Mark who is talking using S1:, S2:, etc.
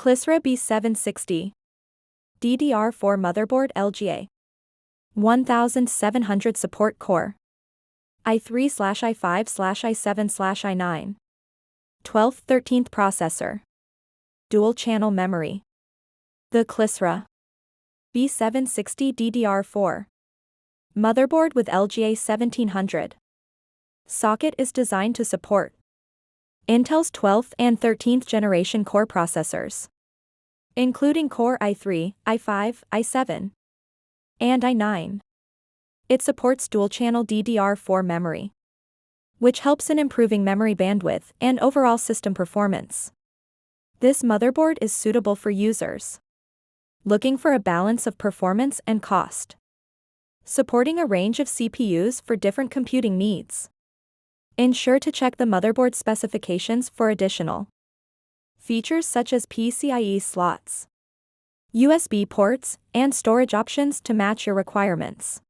S1: Kllisre B760 DDR4 Motherboard LGA 1700 Support Core i3/i5/i7/i9 12th 13th Processor Dual Channel Memory. The Kllisre B760 DDR4 Motherboard with LGA 1700 socket is designed to support Intel's 12th and 13th generation core processors, including Core i3, i5, i7, and i9. It supports dual-channel DDR4 memory, which helps in improving memory bandwidth and overall system performance. This motherboard is suitable for users looking for a balance of performance and cost, supporting a range of CPUs for different computing needs. Ensure to check the motherboard specifications for additional features such as PCIe slots, USB ports, and storage options to match your requirements.